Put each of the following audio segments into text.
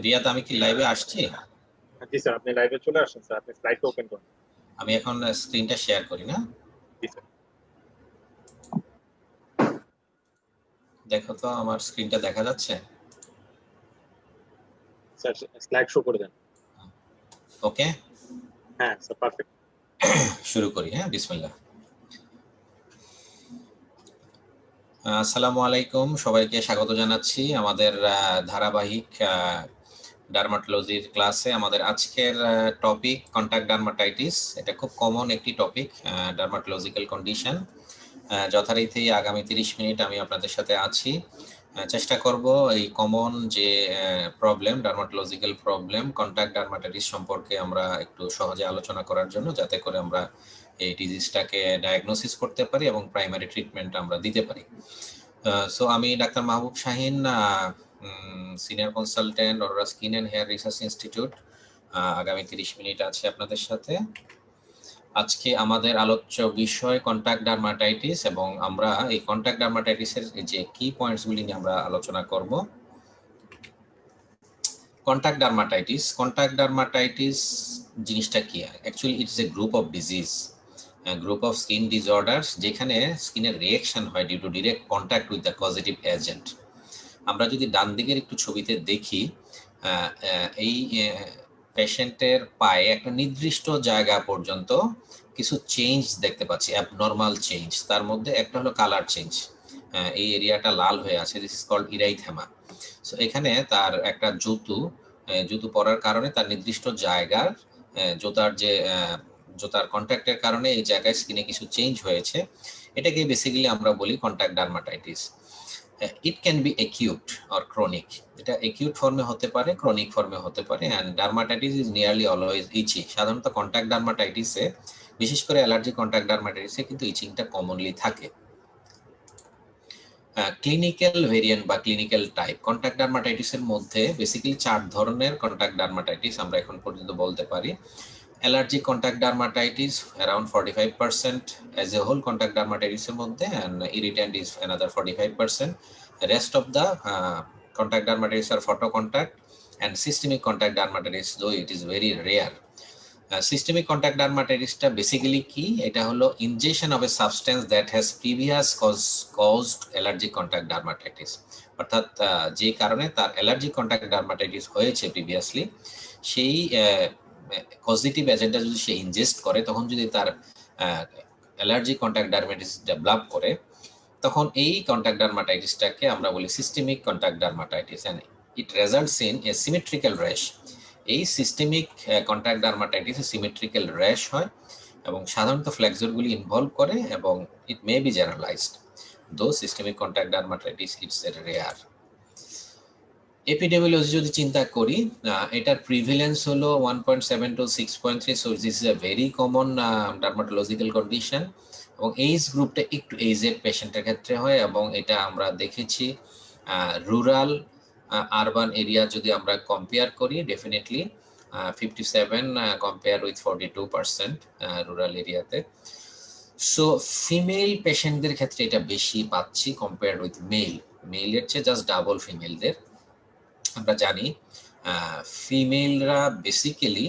রিয়াদ, আমি কি লাইভে আসছি? জি স্যার, আপনি লাইভে চলে আসেন স্যার, আপনি স্লাইডটা ওপেন করুন। আমি এখন স্ক্রিনটা শেয়ার করি না? জি স্যার। দেখো তো আমার স্ক্রিনটা দেখা যাচ্ছে? স্যার স্লাইড শো করে দেন। ওকে, হ্যাঁ স্যার, পারফেক্ট। শুরু করি। হ্যাঁ, বিসমিল্লাহ। আসসালামু আলাইকুম, সবাইকে স্বাগত জানাচ্ছি আমাদের ধারাবাহিক ডার্মাটোলজির ক্লাসে। আমাদের আজকের টপিক কন্টাক্ট ডার্মাটাইটিস। এটা খুব কমন একটি টপিক, ডার্মাটোলজিক্যাল কন্ডিশন। যথারীতি আগামী 30 মিনিট আমি আপনাদের সাথে আছি। চেষ্টা করব এই কমন যে problem, dermatological problem contact dermatitis সম্পর্কে আমরা একটু সহজে আলোচনা করার জন্য, যাতে করে আমরা এই ডিজিজটাকে ডায়াগনোসিস করতে পারি এবং প্রাইমারি ট্রিটমেন্ট আমরা দিতে পারি। সো আমি doctor Mahbub Shahin, senior consultant Aurora skin and hair research institute. আগামী 30 মিনিট আছে আপনাদের সাথে। আজকে আমাদের আলোচ্য বিষয় কন্টাক্ট ডার্মাটাইটিস, এবং আমরা এই কন্টাক্ট ডার্মাটাইটিসের যে কি পয়েন্টসগুলি নিয়ে আমরা আলোচনা করব। কন্টাক্ট ডার্মাটাইটিস জিনিসটা কি? Actually it's a group of disease, group of skin disorders, যেখানে স্কিনের রিয়েকশন হয় due to direct contact with the positive agent. আমরা যদি ডান দিকের একটু ছবিতে দেখি, এই পেশেন্টের পায়ে একটা নির্দিষ্ট জায়গা পর্যন্ত কিছু চেঞ্জ দেখতে পাচ্ছি, অ্যাবনর্মাল চেঞ্জ। তার মধ্যে একটা হলো কালার চেঞ্জ, এই এরিয়াটা লাল হয়ে আছে, this is called erythema. So এখানে তার একটা জুতো পরার কারণে তার নির্দিষ্ট জায়গার জুতার কন্ট্যাক্টের কারণে এই জায়গায় স্কিনে কিছু চেঞ্জ হয়েছে। এটাকে বেসিক্যালি আমরা বলি contact dermatitis. It can be acute or chronic. এটা অ্যাকিউট ফর্মে হতে পারে, ক্রনিক ফর্মে হতে পারে। And dermatitis is nearly always itchy. সাধারণত কন্টাক্ট ডার্মাটাইটিসে, বিশেষ করে অ্যালার্জি কন্টাক্ট ডার্মাটাইটিসে কিন্তু ইচিংটা কমনলি থাকে। ক্লিনিক্যাল ভেরিয়েন্ট বা ক্লিনিক্যাল টাইপ কন্টাক্ট ডার্মাটাইটিসের মধ্যে বেসিক্যালি 4 ধরনের কন্টাক্ট ডার্মাটাইটিস আমরা এখন পর্যন্ত বলতে পারি। Allergic contact dermatitis around 45% as a whole contact ডার্মাটাইটিসের মধ্যে, and irritant is another 45%। Rest of the contact dermatitis are photo contact and systemic contact dermatitis, though it is very rare. Systemic contact ডার্মাটাইটিসটা basically কি? এটা হলো injection of a substance that has previous caused allergic contact dermatitis. অর্থাৎ যে কারণে তার allergic contact dermatitis হয়েছে previously, সেই পজিটিভ এজেন্টটা যদি সে ইনজেস্ট করে, তখন যদি তার অ্যালার্জিক কন্টাক্ট ডার্মাটাইটিস ডেভেলপ করে, তখন এই কন্টাক্ট ডার্মাটাইটিসটাকে আমরা বলি systemic contact dermatitis, and it results in a symmetrical rash. এই সিস্টেমিক কন্টাক্ট ডার্মাটাইটিসে সিমেট্রিক্যাল র্যাশ হয় এবং সাধারণত ফ্ল্যাক্সরগুলি ইনভলভ করে, এবং ইট মে বি জেনারেলাইজড, দো systemic contact dermatitis it's a rare. Epidemiology যদি চিন্তা করি, এটার প্রিভিলেন্স হলো 1.7 to 6.3, so this is a very common dermatological condition. এবং এইজ গ্রুপটা একটু এইজেড পেশেন্টের ক্ষেত্রে হয়, এবং এটা আমরা দেখেছি রুরাল আরবান এরিয়া যদি আমরা কম্পেয়ার করি, ডেফিনেটলি 57 কম্পেয়ার উইথ 42% রুরাল এরিয়াতে। সো ফিমেল পেশেন্টদের ক্ষেত্রে এটা বেশি পাচ্ছি কম্পেয়ার উইথ মেলের চেয়ে জাস্ট ডাবল ফিমেলদের। আমরা জানি ফিমেলরা বেসিক্যালি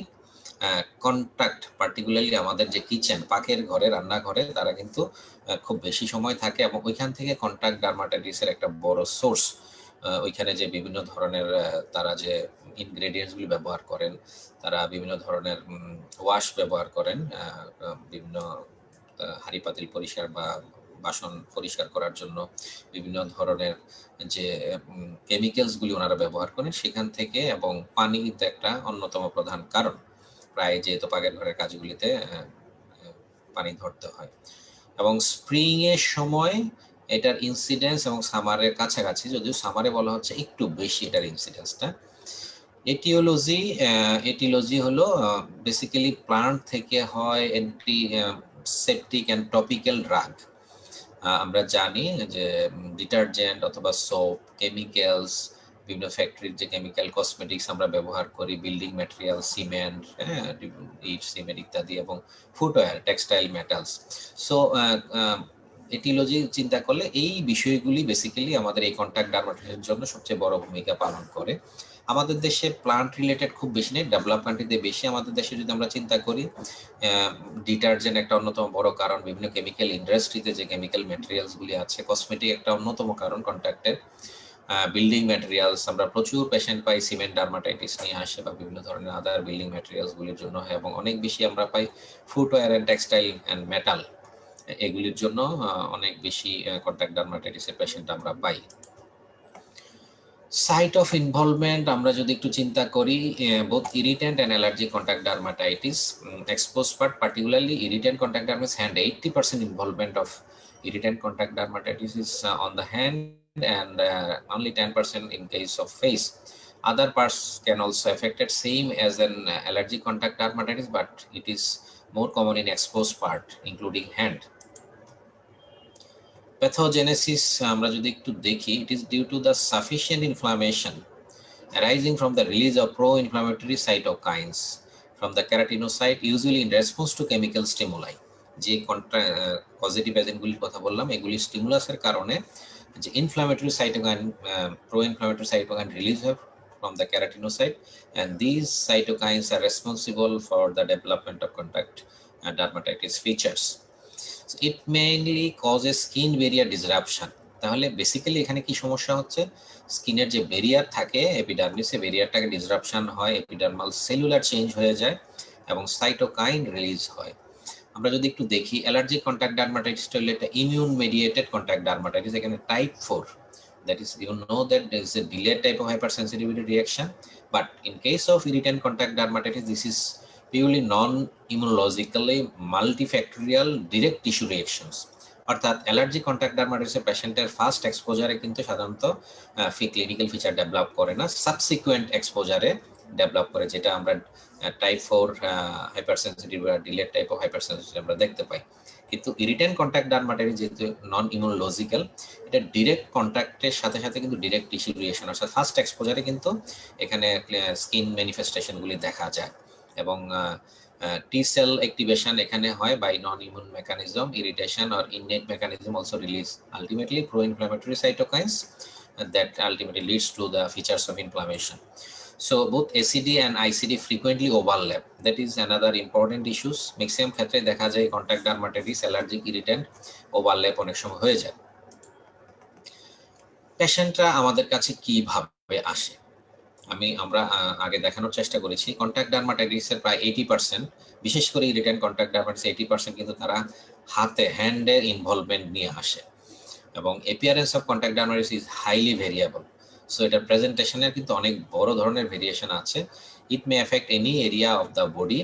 কন্ট্যাক্ট, পার্টিকুলারলি আমাদের যে কিচেন, পাকের ঘরে, রান্নাঘরে, তারা কিন্তু খুব বেশি সময় থাকে, এবং ওইখান থেকে কন্ট্যাক্ট ডার্মাটাইটিসের একটা বড় সোর্স। ওইখানে যে বিভিন্ন ধরনের তারা যে ইনগ্রেডিয়েন্টসগুলি ব্যবহার করেন, তারা বিভিন্ন ধরনের ওয়াশ ব্যবহার করেন, বিভিন্ন হাঁড়ি পাতিল পরিষ্কার বা বাসন পরিষ্কার করার জন্য বিভিন্ন ধরনের যে কেমিক্যালসগুলি ওনারা ব্যবহার করেন সেখান থেকে, এবং পানি কিন্তু একটা অন্যতম প্রধান কারণ, প্রায় যেহেতু পাকের ঘরের কাজগুলিতে পানি ধরতে হয়। এবং স্প্রিংয়ের সময় এটার ইনসিডেন্স এবং সামারের কাছাকাছি, যদিও সামারে বলা হচ্ছে একটু বেশি এটার ইনসিডেন্সটা। এটিওলজি হলো বেসিক্যালি প্লান্ট থেকে হয় অ্যান্টিসেপটিক অ্যান্ড টপিক্যাল ড্রাগ। আমরা জানি যে ডিটারজেন্ট অথবা সোপ, কেমিক্যালস, বিভিন্ন ফ্যাক্টরির যে কেমিক্যাল কসমেটিক্স আমরা ব্যবহার করি, বিল্ডিং ম্যাটেরিয়াল, সিমেন্ট, ইট, সিমেন্ট ইত্যাদি, এবং footwear, textile, metals. So aetiology চিন্তা করলে এই বিষয়গুলি বেসিক্যালি আমাদের এই কন্ট্যাক্ট ডার্মাটাইটিসের জন্য সবচেয়ে বড় ভূমিকা পালন করে। আমাদের দেশে প্লান্ট রিলেটেড খুব বেশি নেই, ডেভেলপ কান্ট্রিতে বেশি। আমাদের দেশে যদি আমরা চিন্তা করি, ডিটারজেন্ট একটা অন্যতম বড় কারণ, বিভিন্ন কেমিক্যাল ইন্ডাস্ট্রিতে যে কেমিক্যাল ম্যাটেরিয়ালসগুলি আছে, কসমেটিক একটা অন্যতম কারণ কন্ট্যাক্টের, বিল্ডিং ম্যাটেরিয়ালস, আমরা প্রচুর পেশেন্ট পাই সিমেন্ট ডার্মাটাইটিস নিয়ে আসে বা বিভিন্ন ধরনের আদার বিল্ডিং ম্যাটেরিয়ালসগুলির জন্য হয়, এবং অনেক বেশি আমরা পাই footwear and textile and metal, এগুলির জন্য অনেক বেশি কন্ট্যাক্ট ডার্মাটাইটিসের পেশেন্ট আমরা পাই। সাইট অফ ইনভলভমেন্ট আমরা যদি একটু চিন্তা করি, both irritant and allergic contact dermatitis, exposed part, particularly irritant contact dermatitis hand, 80% involvement of irritant contact dermatitis is on the hand, and only 10% in case of face. Other parts can also affected same as an allergic contact dermatitis, but it is more common in exposed part including hand. Pathogenesis আমরা যদি একটু দেখি, it is due to the sufficient inflammation arising from the release of pro-inflammatory cytokines from the keratinocyte, usually in response to chemical stimuli. যে positive এজেন্টগুলির কথা বললাম, এগুলি স্টিমুলাসের কারণে যে inflammatory cytokine, pro-inflammatory cytokine release হয় from the keratinocyte, and these cytokines are responsible for the development of contact dermatitis features. So it mainly causes skin barrier disruption. তাহলে basically এখানে কি সমস্যা হচ্ছে, স্কিনের যে ব্যারিয়ার থাকে এপিডার্মিসে, ব্যারিয়ারটাকে ডিসরাপশন হয়, এপিডার্মাল সেলুলার চেঞ্জ হয়ে যায় এবং সাইটোকাইন রিলিজ হয়। আমরা যদি একটু দেখি, অ্যালার্জিক কন্ট্যাক্ট ডার্মাটাইটিসটা হলো একটা ইমিউন মেডিয়েটেড কন্ট্যাক্ট ডার্মাটাইটিস, এখানে type 4, that is, you know that there is a delayed type of hypersensitivity reaction, but in case of irritant contact dermatitis, this is purely non-immunologically multifactorial direct tissue reactions. অর্থাৎ allergy contact ডার্মাটাইটিসের পেশেন্টের first এক্সপোজারে কিন্তু সাধারণত clinical feature develop করে না, subsequent এক্সপোজারে develop করে, যেটা আমরা type 4 হাইপারসেনসিটিভ বা ডিলেড টাইপ অফ হাইপারসেনসিটিভ আমরা দেখতে পাই। কিন্তু ইরিটেন্ট কন্ট্যাক্ট ডার্মাটাইটিস যেহেতু নন ইমিউনোলজিক্যাল, এটা ডিরেক্ট কন্ট্যাক্টের সাথে সাথে কিন্তু ডিরেক্ট টিস্যু রিয়েকশন, অর্থাৎ ফার্স্ট এক্সপোজারে কিন্তু এখানে স্কিন ম্যানিফেস্টেশনগুলি দেখা যায়, এবং টি সেল অ্যাক্টিভেশন এখানে হয় by non immune mechanism, irritation or innate mechanism also release ultimately pro-inflammatory cytokines that ultimately leads to the features of inflammation. So both ACD and ICD frequently overlap. That is another important issues. Maximum ক্ষেত্রে দেখা যায় contact dermatitis, allergic irritant overlap অনেক সময় হয়ে যায়। পেশেন্টরা আমাদের কাছে কিভাবে আসে আমরা আগে দেখানোর চেষ্টা করেছি। কন্ট্যাক্ট ডার্মাটাইটিসের প্রায় 80%, বিশেষ করে ইরিটেন্ট কন্ট্যাক্ট ডার্মাটাইটিস 80% কিন্তু তারা হ্যান্ডের ইনভলভমেন্ট নিয়ে আসে, এবং appearance of contact dermatitis is highly variable. So এটার প্রেজেন্টেশনের কিন্তু অনেক বড় ধরনের ভেরিয়েশন আছে। It may affect any area of the body.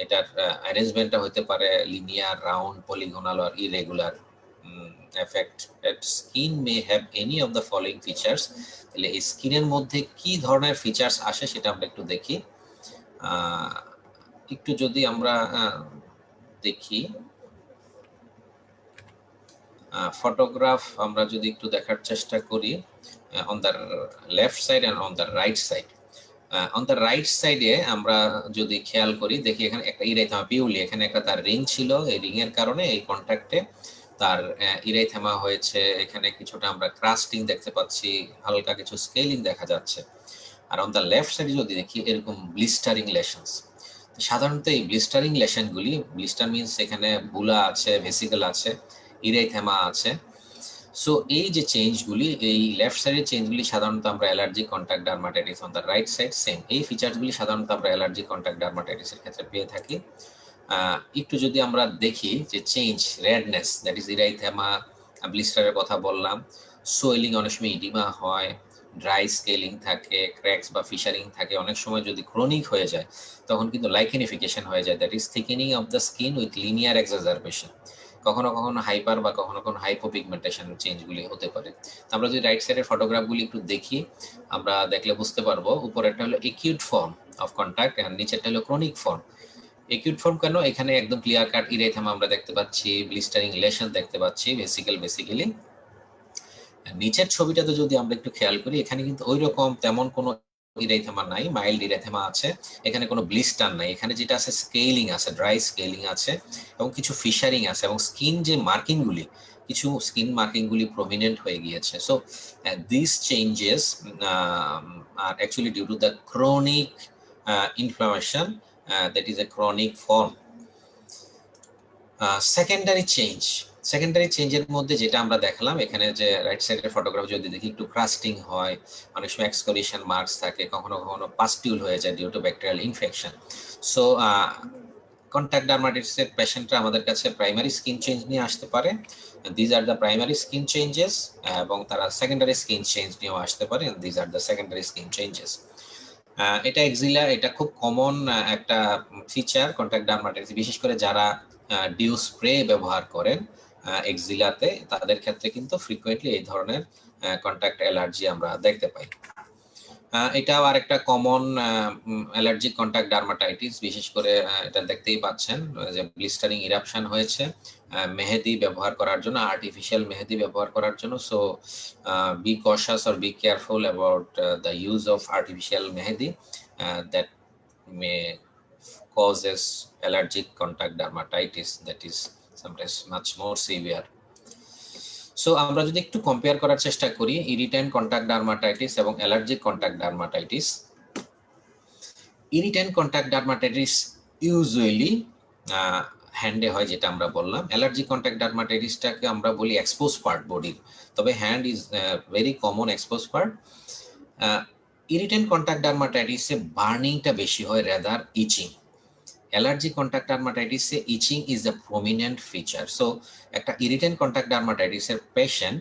এটার অ্যারেঞ্জমেন্টটা হতে পারে লিনিয়ার, রাউন্ড, পলিগোনাল আর irregular. affected skin may have any of the following features. তাহলে এই স্কিনের মধ্যে কি ধরনের ফিচার্স আসে সেটা আমরা একটু দেখি। একটু যদি আমরা দেখি ফটোগ্রাফ, আমরা যদি একটু দেখার চেষ্টা করি on the left side and on the right side. On the right সাইডে আমরা যদি খেয়াল করি, দেখি এখানে একটা ইরাইথামা পিউলি, এখানে একটা তার রিং ছিল, এই রিং এর কারণে এই কন্ট্যাক্টে তার ইরাইথামা হয়েছে, এখানে কিছুটা আমরা ক্রাস্টিং দেখতে পাচ্ছি, হালকা কিছু স্কেলিং দেখা যাচ্ছে। আর অন দ্য লেফট সাইডে যদি দেখি এরকম ব্লিস্টারিং লেশনস। সাধারণত এই ব্লিস্টারিং লেশনগুলি, ব্লিস্টার মিনস এখানে বুলা আছে, ভেসিকল আছে, ইরাইথামা আছে। সো এই যে চেঞ্জগুলি, এই লেফট সাইডের চেঞ্জগুলি সাধারণত আমরা allergic contact dermatitis, on the right side same এই ফিচারসগুলি সাধারণত আমরা অ্যালার্জিক কন্ট্যাক্ট ডার্মাটাইটিসের ক্ষেত্রে পেয়ে থাকি। একটু যদি আমরা দেখি যে change, redness, that is erythema, ব্লিস্টারের কথা বললাম, সোয়েলিং, অনেক সময় ইডিমা হয়, ড্রাই স্কেলিং থাকে, ক্র্যাকস বা ফিশারিং থাকে, অনেক সময় যদি ক্রনিক হয়ে যায় তখন কিন্তু লাইকেনিফিকেশন হয়ে যায়, that is thickening of the skin with linear exaggeration. কখনো কখনো হাইপার বা কখনো কখনো হাইপোপিগমেন্টেশন চেঞ্জগুলি হতে পারে। আমরা যদি রাইট সাইডের ফটোগ্রাফগুলি একটু দেখি, আমরা দেখলে বুঝতে পারবো উপরেরটা হলো একিউট ফর্ম অফ কন্ট্যাক্ট আর নিচেরটা হলো ক্রনিক ফর্ম। একিউট ফর্ম কেন, এখানে একদম ক্লিয়ার কাট ইরাইথেমা আমরা দেখতে পাচ্ছি, ব্লিস্টারিং লেশন দেখতে পাচ্ছি বেসিক্যালি। নিচের ছবিটাতে যদি আমরা একটু খেয়াল করি, এখানে কিন্তু ওই রকম তেমন কোনো ইরাইথেমা নাই, মাইল্ড ইরাইথেমা আছে, এখানে কোনো ব্লিস্টার নাই, এখানে যেটা আছে স্কেলিং আছে, ড্রাই স্কেলিং আছে এবং কিছু ফিশারিং আছে, এবং স্কিন যে মার্কিংগুলি কিছু স্কিন মার্কিং গুলি প্রমিনেন্ট হয়ে গিয়েছে। So this changes are actually due to the chronic inflammation that is a chronic form. Secondary চেঞ্জের মধ্যে যেটা আমরা দেখলাম এখানে, যে রাইট সাইডের ফটোগ্রাফ যদি দেখি, একটু ক্রাস্টিং হয়, অনেক সময় এক্সকোলিশন মার্কস থাকে, কখনো কখনো পাস্টিউল হয়ে যায় due to bacterial infection. So contact ডার্মাটাইটিসের পেশেন্টরা আমাদের কাছে প্রাইমারি স্কিন চেঞ্জ নিয়ে আসতে পারে, these are the primary skin changes, এবং তারা সেকেন্ডারি স্কিন চেঞ্জ নিয়েও আসতে পারে, these are the secondary skin changes. এটা এক্সিলা, এটা খুব কমন একটা ফিচার কন্ট্যাক্ট ডার্মাটাইটিস, বিশেষ করে যারা ডিউ স্প্রে ব্যবহার করেন এক্সিলাতে, তাদের ক্ষেত্রে কিন্তু ফ্রিকুয়েন্টলি এই ধরনের কন্ট্যাক্ট অ্যালার্জি আমরা দেখতে পাই। এটাও আরেকটা কমন অ্যালার্জিক কন্ট্যাক্ট ডার্মাটাইটিস, বিশেষ করে এটা দেখতেই পাচ্ছেন যে ব্লিস্টারিং ইরাপশন হয়েছে মেহেদি ব্যবহার করার জন্য, আর্টিফিশিয়াল মেহেদি ব্যবহার করার জন্য। So be conscious or be careful about the use of artificial mehndi that may causes allergic contact dermatitis that is sometimes much more severe. So আমরা যদি একটু কম্পেয়ার করার চেষ্টা করি ইরিটেন্ট কন্ট্যাক্ট ডার্মাটাইটিস এবং allergic contact dermatitis, irritant contact dermatitis usually হ্যান্ডে হয়, যেটা আমরা বললাম। অ্যালার্জিক কন্ট্যাক্ট ডার্মাটাইটিসটাকে আমরা বলি এক্সপোজ পার্ট বডির, তবে hand is very common expose part. Irritant contact ডার্মাটাইটিসে বার্নিংটা বেশি হয় রেদার ইচিং। অ্যালার্জি কন্ট্যাক্ট ডার্মাটাইটিসে itching is the prominent feature. So একটা ইরিটেন্ট কন্ট্যাক্ট ডার্মাটাইটিসের পেশেন্ট,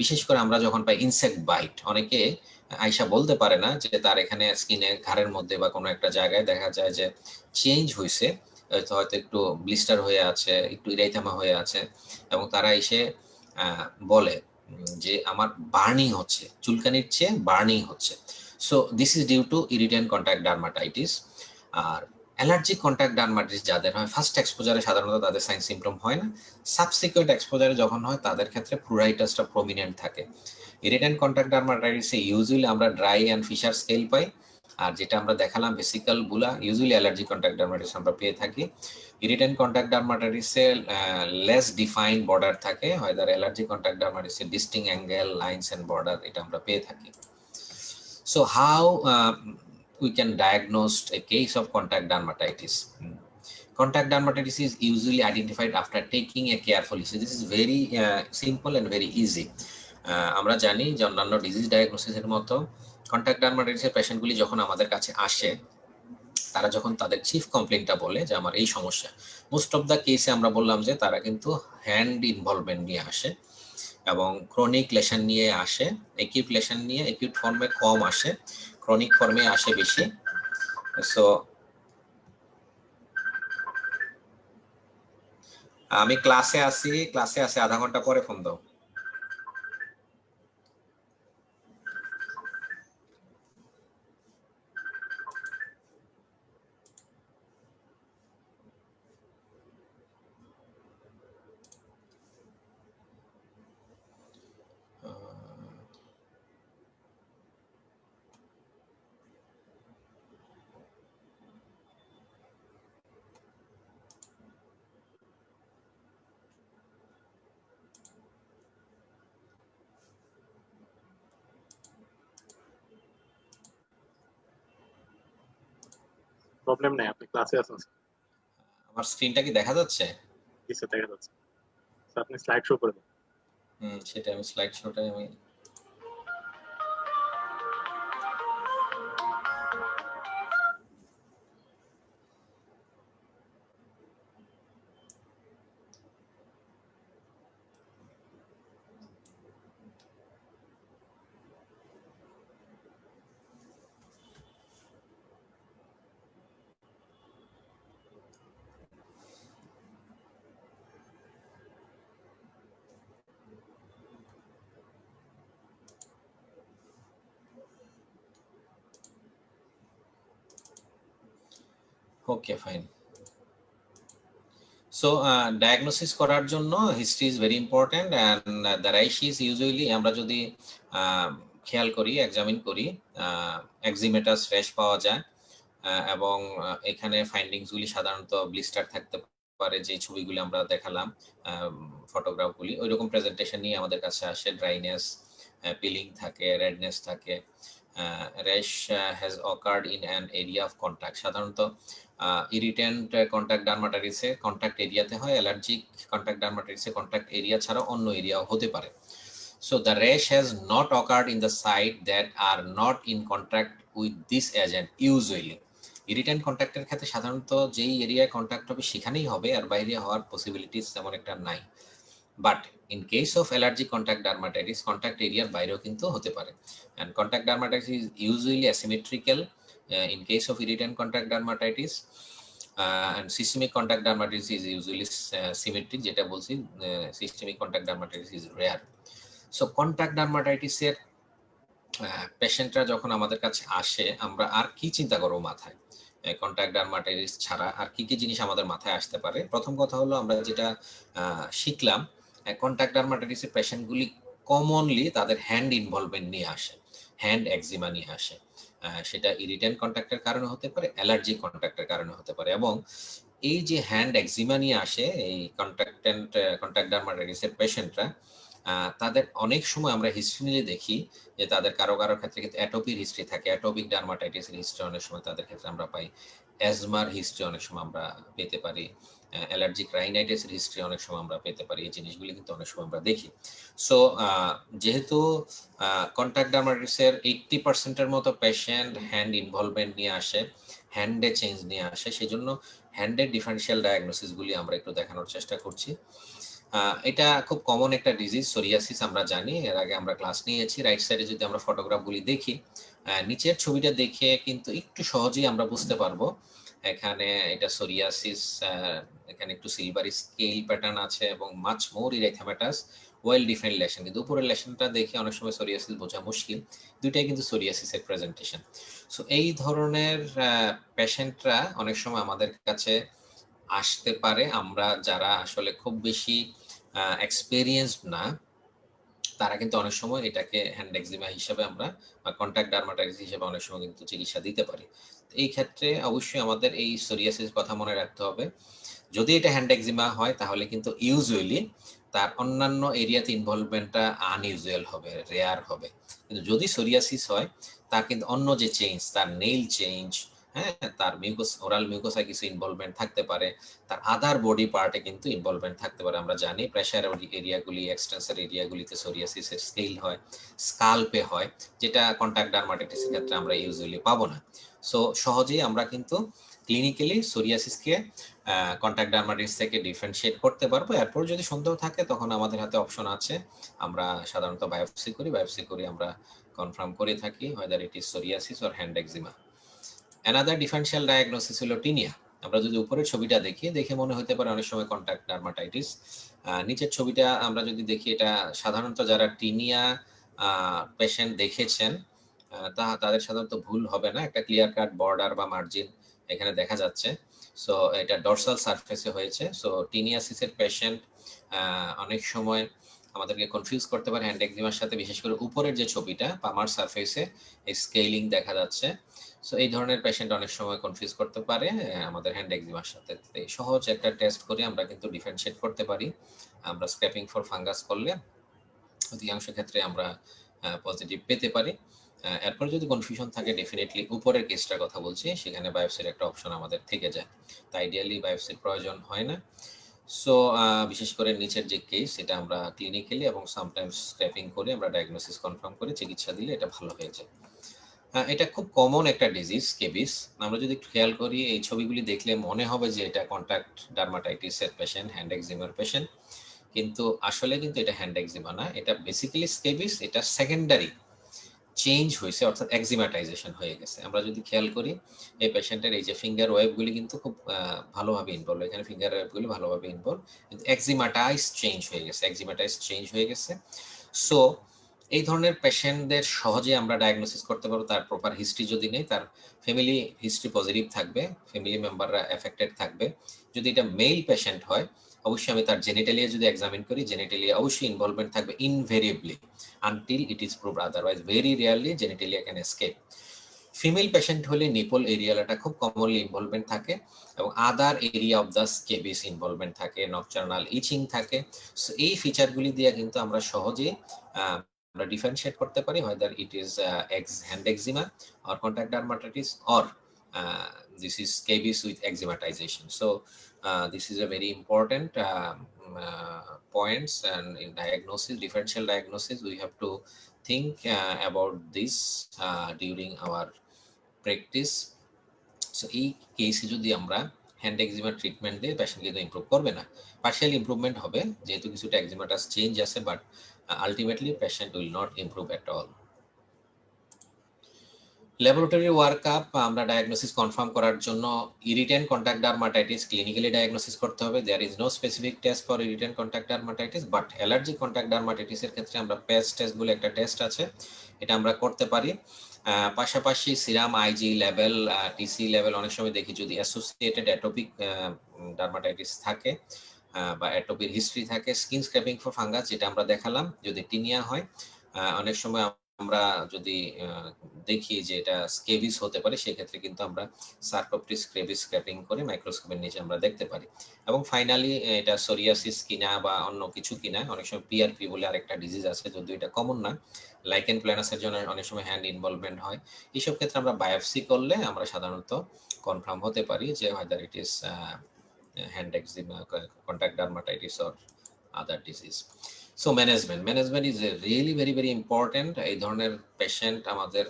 বিশেষ করে আমরা যখন পাই ইনসেক্ট বাইট, অনেকে আয়সা বলতে পারে না যে তার এখানে স্কিনে ঘাড়ের মধ্যে বা কোনো একটা জায়গায় দেখা যায় যে চেঞ্জ হয়েছে, হয়তো একটু ব্লিস্টার হয়ে আছে, একটু ইরাইথামা হয়ে আছে, এবং তারা এসে বলে যে আমার বার্নিং হচ্ছে, চুলকানির চেয়ে বার্নিং হচ্ছে। So this is due to irritant contact dermatitis. আর অ্যালার্জিক কন্ট্যাক্ট ডার্মাটাইটিস যাদের হয়, ফার্স্ট এক্সপোজারে সাধারণত তাদের সাইন সিমটম হয় না, সাবসিকুয়েন্ট এক্সপোজারে যখন হয় তাদের ক্ষেত্রে প্লুরাইটাসটা প্রমিনেন্ট থাকে। ইরিটেন্ট কন্ট্যাক্ট ডার্মাটাইটিসে ইউজুয়ালি আমরা ড্রাই অ্যান্ড ফিশার স্কেল পাই, আর যেটা আমরা দেখালাম ভেসিকল বুলা, ইউজুয়ালি অ্যালার্জিক কন্ট্যাক্ট ডার্মাটাইটিস আমরা পেয়ে থাকি। ইরিটেন্ট কন্ট্যাক্ট ডার্মাটাইটিসে লেস ডিফাইন্ড বর্ডার থাকে, হয়তো অ্যালার্জিক কন্ট্যাক্ট ডার্মাটাইটিসে distinct angle, lines and border এটা আমরা পেয়ে থাকি। So how we can diagnose a case of contact dermatitis? Contact dermatitis is usually identified after taking a careful history. This is very simple and very easy. আমরা জানি যে অন্যান্য disease ডায়াগনোসিসের মতো contact ডার্মাটাইটিসের পেশেন্টগুলি যখন আমাদের কাছে আসে, তারা যখন তাদের চিফ কমপ্লেইনটা বলে যে আমার এই সমস্যা, মোস্ট অফ দ্য কেসে আমরা বললাম যে তারা কিন্তু হ্যান্ড ইনভলভমেন্ট নিয়ে আসে এবং ক্রনিক লেশন নিয়ে আসে। একিউট লেশন নিয়ে একিউট ফর্মে কম আসে, ক্রনিক ফর্মে আসে বেশি। সো আমি ক্লাসে আছি, আধা ঘন্টা পরে ফোন দাও। প্রবলেম নাই, আপনি ক্লাসে আছেন। আমার স্ক্রিনটা কি দেখা যাচ্ছে? জি স্যার, দেখা যাচ্ছে। স্যার আপনি স্লাইড শো করে দিন। সেটা আমি স্লাইড শোটা আমি ওকে ফাইন। সো ডায়াগনোসিস করার জন্য history is very important, and the rashes usually আমরা যদি খেয়াল করি, এক্সামিন করি, এক্সিমেটাস ফ্রেশ পাওয়া যায়, এবং এখানে ফাইন্ডিংসগুলি সাধারণত ব্লিস্টার থাকতে পারে যে ছবিগুলি আমরা দেখালাম ফটোগ্রাফগুলি, ওই রকম প্রেজেন্টেশন নিয়ে আমাদের কাছে আসে। ড্রাইনেস, পিলিং থাকে, রেডনেস থাকে। Rash has occurred in an area of contact. সাধারণত ইরিটেন্ট কন্ট্যাক্ট ডার্মাটাইটিসে কন্ট্যাক্ট এরিয়াতে হয়, অ্যালার্জিক কন্ট্যাক্ট ডার্মাটাইটিসে কন্ট্যাক্ট এরিয়া ছাড়া অন্য এরিয়াও হতে পারে। So the rash has not occurred in the site that are not in contact with this agent usually. Irritant কন্ট্যাক্টের ক্ষেত্রে সাধারণত যেই এরিয়ায় কন্ট্যাক্ট হবে সেখানেই হবে, আর বাইরে হওয়ার পসিবিলিটিস তেমন একটা নাই। But in case of allergic contact dermatitis contact এরিয়ার বাইরেও কিন্তু হতে পারে। And contact dermatitis is usually asymmetrical in case of irritant contact dermatitis, and systemic contact dermatitis is usually symmetric, যেটা বলছি systemic contact dermatitis is rare. So contact ডার্মাটাইটিসের পেশেন্টরা যখন আমাদের কাছে আসে, আমরা আর কি চিন্তা করবো মাথায়? কন্ট্যাক্ট ডার্মাটাইটিস ছাড়া আর কি কি জিনিস আমাদের মাথায় আসতে পারে? প্রথম কথা হলো আমরা যেটা শিখলাম, কন্ট্যাক্ট ডার্মাটাইটিসের পেশেন্টগুলি কমনলি তাদের হ্যান্ড ইনভলভমেন্ট নিয়ে আসে, হ্যান্ড একজিমা নিয়ে আসে। সেটা ইরিটেন্ট কন্ট্যাক্টের কারণে হতে পারে, অ্যালার্জিক কন্ট্যাক্টের কারণে হতে পারে। এবং এই যে হ্যান্ড একজিমা নিয়ে আসে এই কন্ট্যাক্ট ডার্মাটাইটিসের পেশেন্টরা, তাদের অনেক সময় আমরা হিস্ট্রি নিয়ে দেখি যে তাদের কারো কারো ক্ষেত্রে কিন্তু অ্যাটোপির হিস্ট্রি থাকে, অ্যাটোপিক ডার্মাটাইটিসের হিস্ট্রি অনেক সময় তাদের ক্ষেত্রে আমরা পাই, অ্যাজমার হিস্ট্রি অনেক সময় আমরা পেতে পারি, অ্যালার্জিক রাইনাইটিসের হিস্ট্রি অনেক সময় আমরা পেতে পারি। এই জিনিসগুলি কিন্তু অনেক সময় আমরা দেখি। সো যেহেতু কন্ট্যাক্ট ডার্মাটাইটিসের 80% মতো পেশেন্ট হ্যান্ড ইনভলভমেন্ট নিয়ে আসে, হ্যান্ডে চেঞ্জ নিয়ে আসে, সেই জন্য হ্যান্ডের ডিফারেন্সিয়াল ডায়াগনোসিসগুলি আমরা একটু দেখানোর চেষ্টা করছি। এটা খুব কমন একটা ডিজিজ, সোরিয়াসিস, আমরা জানি, এর আগে আমরা ক্লাস নিয়েছি। রাইট সাইডে যদি আমরা ফটোগ্রাফগুলি দেখি, নিচের ছবিটা দেখে কিন্তু একটু সহজেই আমরা বুঝতে পারবো এখানে এটা সোরিয়াসিস। এখানে একটু সিলভারি স্কেল প্যাটার্ন আছে এবং much more erythematous, well defined lesion. কিন্তু উপরের লেশনটা দেখে অনেক সময় সোরিয়াসিস বোঝা মুশকিল, দুইটাই কিন্তু সোরিয়াসিসের প্রেজেন্টেশন। সো এই ধরনের পেশেন্টরা অনেক সময় আমাদের কাছে আসতে পারে। আমরা যারা আসলে খুব বেশি এক্সপেরিয়েন্সড না, তারা কিন্তু অনেক সময় এটাকে হ্যান্ড এক্সিমা হিসেবে আমরা বা কন্ট্যাক্ট ডার্মাটাইটিস হিসেবে অনেক সময় কিন্তু চিকিৎসা দিতে পারি। এই ক্ষেত্রে অবশ্যই আমাদের এই সোরিয়াসিস কথা মনে রাখতে হবে। যদি এটা হ্যান্ড এক্সিমা হয় তাহলে কিন্তু ইউজুয়ালি তার অন্যান্য এরিয়াতে ইনভলভমেন্টটা আনইউজুয়াল হবে, রেয়ার হবে। কিন্তু যদি সোরিয়াসিস হয় তার কিন্তু অন্য যে চেঞ্জ, তার নেইল চেঞ্জ, হ্যাঁ, তার ওরাল মিউকোসা কিছু ইনভলভমেন্ট থাকতে পারে, তার আদার বডি পার্টে কিন্তু ইনভলভমেন্ট থাকতে পারে। আমরা জানি প্রেশার এরিয়াগুলি, এক্সটেন্সর এরিয়াগুলিতে সোরিয়াসিসের স্কেল হয়, স্কাল্পে হয়, যেটা কন্ট্যাক্ট ডার্মাটাইটিসের ক্ষেত্রে আমরা ইউজুয়ালি পাবো না। সো সহজেই আমরা কিন্তু ক্লিনিক্যালি সোরিয়াসিসকে কন্ট্যাক্ট ডার্মাটাইটিস থেকে ডিফারেন্সিয়েট করতে পারবো। এরপর যদি সন্দেহ থাকে তখন আমাদের হাতে অপশন আছে, আমরা সাধারণত বায়োপসি করি, আমরা কনফার্ম করে থাকি whether it is psoriasis or hand eczema. Another differential diagnosis হলো টিনিয়া। আমরা যদি উপরের ছবিটা দেখে মনে হতে পারে অনেক সময় কন্ট্যাক্ট ডার্মাটাইটিস। নিচের ছবিটা আমরা যদি দেখি, এটা সাধারণত যারা টিনিয়া পেশেন্ট দেখেছেন তাদের সাধারণত ভুল হবে না, একটা ক্লিয়ার কাট বর্ডার বা মার্জিন এখানে দেখা যাচ্ছে। সো এটা ডরসাল সারফেসে হয়েছে। সো টিনিয়াসিসের পেশেন্ট অনেক সময় আমাদেরকে কনফিউজ করতে পারে হ্যান্ড এক্সিমার সাথে, বিশেষ করে উপরের যে ছবিটা পামার সারফেসে স্কেলিং দেখা যাচ্ছে। সো এই ধরনের পেশেন্ট অনেক সময় কনফিউজ করতে পারে আমাদের হ্যান্ড এক্সিমার সাথে। সহজ একটা টেস্ট করে আমরা কিন্তু ডিফারেন্সিয়েট করতে পারি। আমরা স্ক্র্যাপিং ফর ফাঙ্গাস করলে অধিকাংশ ক্ষেত্রে আমরা পজিটিভ পেতে পারি। এরপর যদি কনফিউশন থাকে, ডেফিনেটলি উপরের কেসটার কথা বলছি, সেখানে বায়োপসির একটা অপশন আমাদের থেকে যায়। তাই আইডিয়ালি বায়োপসির প্রয়োজন হয় না। সো বিশেষ করে নিচের যে কেস, এটা আমরা ক্লিনিক্যালি এবং সামটাইমস স্ক্র্যাপিং করে আমরা ডায়াগনোসিস কনফার্ম করে চিকিৎসা দিলে এটা ভালো হয়ে যায়। এটা খুব কমন একটা ডিজিজ, স্কেবিস। আমরা যদি একটু খেয়াল করি, এই ছবিগুলি দেখলে মনে হবে যে এটা কন্ট্যাক্ট ডার্মাটাইটিসের পেশেন্ট, হ্যান্ড এক্সিমার পেশেন্ট, কিন্তু আসলে কিন্তু এটা হ্যান্ড এক্সিমা না, এটা বেসিক্যালি স্কেবিস। এটা সেকেন্ডারি চেঞ্জ হয়েছে, অর্থাৎ এক্সিমাটাইজেশন হয়ে গেছে। আমরা যদি খেয়াল করি এই পেশেন্টের এই যে ফিঙ্গার ওয়েবগুলি কিন্তু খুব ভালোভাবে ইনভলভ, এখানে ফিঙ্গার ওয়েবগুলি ভালোভাবে ইনভলভ, কিন্তু এক্সিমাটাইজ চেঞ্জ হয়ে গেছে। সো এই ধরনের পেশেন্টদের সহজে আমরা ডায়াগনোসিস করতে পারবো। তার প্রপার হিস্ট্রি যদি নেই, তার ফ্যামিলি হিস্ট্রি পজিটিভ থাকবে, ফ্যামিলি মেম্বাররা এফেক্টেড থাকবে। যদি এটা মেল পেশেন্ট হয়, অবশ্যই আমি তার জেনিটালিয়া যদি এক্সামিন করি, জেনিটালিয়া অবশ্যই ইনভলভমেন্ট থাকবে invariably, until it is proved otherwise. Very rarely genitalia can escape. Female patient হলে নিপল এরিয়াটা খুব কমনলি ইনভলভমেন্ট থাকে এবং আদার area of the scabies involvement থাকে, নকটার্নাল ইচিং থাকে। সো এই ফিচারগুলি দিয়ে কিন্তু আমরা সহজেই আমরা ডিফারেন্সিয়েট করতে পারি whether it is hand eczema or contact dermatitis or this is scabies with eczematization. So this is a very important points, and in diagnosis, differential diagnosis, we have to think about this during our practice. সো এই কেসে যদি আমরা hand eczema treatment দিয়ে patient কিন্তু improve করবে না, partial improvement হবে যেহেতু কিছুটা এক্সিমাটাস চেঞ্জ আছে, but ultimately patient will not improve at all. Laboratory workup আমরা ডায়াগনোসিস কনফার্ম করার জন্য irritant contact dermatitis clinically diagnosis করতে হবে। There is no specific test for irritant contact dermatitis, but allergic contact ডার্মাটাইটিসের ক্ষেত্রে আমরা প্যাচ test বলে একটা টেস্ট আছে, এটা আমরা করতে পারি। পাশাপাশি serum IG level, TC level অনেক সময় দেখি যদি অ্যাসোসিয়েটেড অ্যাটোপিক ডার্মাটাইটিস থাকে বা অ্যাটোপির হিস্ট্রি থাকে, স্কিন স্ক্র্যাপিং ফর ফাঙ্গাস যেটা আমরা দেখালাম, যদি টিনিয়া হয়, অনেক সময় আমরা যদি দেখি যে এটা স্কেবিস হতে পারে, সেক্ষেত্রে কিন্তু আমরা সার্কোপটিস স্কেবিস স্ক্র্যাপিং করে মাইক্রোস্কোপের নিচে আমরা দেখতে পারি। এবং ফাইনালি এটা সোরিয়াসিস কিনা বা অন্য কিছু কিনা, অনেক সময় পিআরপি বলে আরেকটা ডিজিজ আছে, যদিও এটা কমন না, লাইকেন প্ল্যানাসের জন্য অনেক সময় হ্যান্ড ইনভলভমেন্ট হয়। এইসব ক্ষেত্রে আমরা বায়োপসি করলে আমরা সাধারণত কনফার্ম হতে পারি যে whether it is hand eczema, contact dermatitis or other disease. So management is really very very important. এই ধরনের পেশেন্ট আমাদের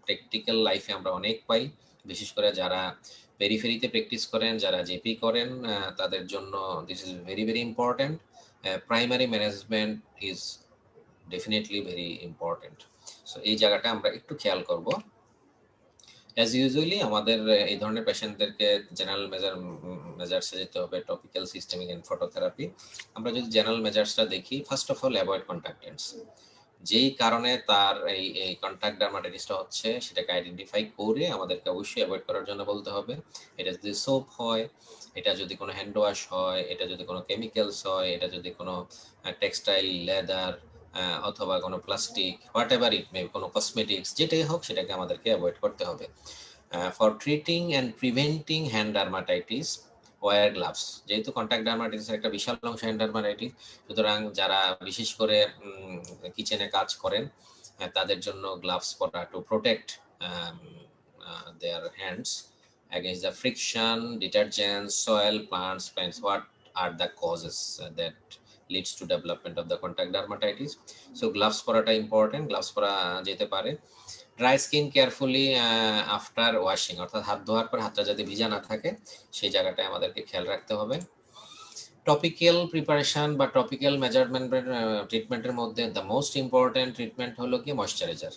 প্র্যাকটিক্যাল লাইফে আমরা অনেক পাই, বিশেষ করে যারা পেরিফেরিতে প্র্যাকটিস করেন, যারা জেপি করেন, তাদের জন্য this is very very important. Primary management is definitely very important. So এই জায়গাটা আমরা একটু খেয়াল করব। অ্যাজ ইউজুয়ালি আমাদের এই ধরনের পেশেন্টদেরকে জেনারেল মেজার্সে যেতে হবে, টপিক্যাল, সিস্টেমিক এন্ড ফটোথেরাপি। আমরা যদি জেনারেল মেজার্সটা দেখি, ফার্স্ট অফ অল অ্যাভয়েড কন্টাক্টেন্টস। যেই কারণে তার এই কন্টাক্ট ডার্মাটাইটিসটা হচ্ছে সেটাকে আইডেন্টিফাই করে আমাদেরকে অবশ্যই অ্যাভয়েড করার জন্য বলতে হবে। এটা যদি সোপ হয়, এটা যদি কোনো হ্যান্ড ওয়াশ হয়, এটা যদি কোনো কেমিক্যালস হয়, এটা যদি কোনো টেক্সটাইল, লেদার অথবা কোনো plastic, whatever it may, কোনো কসমেটিক্স, যেটাই হোক সেটাকে আমাদেরকে অ্যাভয়েড করতে হবে। For treating and preventing hand dermatitis wear gloves. যেহেতু কন্টাক্ট ডার্মাটাইটিসের একটা বিশাল অংশ হ্যান্ড ডার্মাটাইটিস, সুতরাং যারা বিশেষ করে কিচেনে কাজ করেন তাদের জন্য গ্লাভস পরা to protect their hands against the friction, detergents, soil, plants, paints. What are the causes that leads to development of the contact dermatitis? So gloves paratha important, gloves পরা যেতে পারে। Dry skin carefully after washing, অর্থাৎ হাত ধোয়ার পর হাতটা যাতে ভিজা না থাকে সেই জায়গাটায় আমাদেরকে খেয়াল রাখতে হবে। টপিক্যাল প্রিপারেশন বা টপিক্যাল মেজারমেন্ট ট্রিটমেন্টের মধ্যে দ্য মোস্ট ইম্পর্টেন্ট ট্রিটমেন্ট হলো কি ময়শ্চারাইজার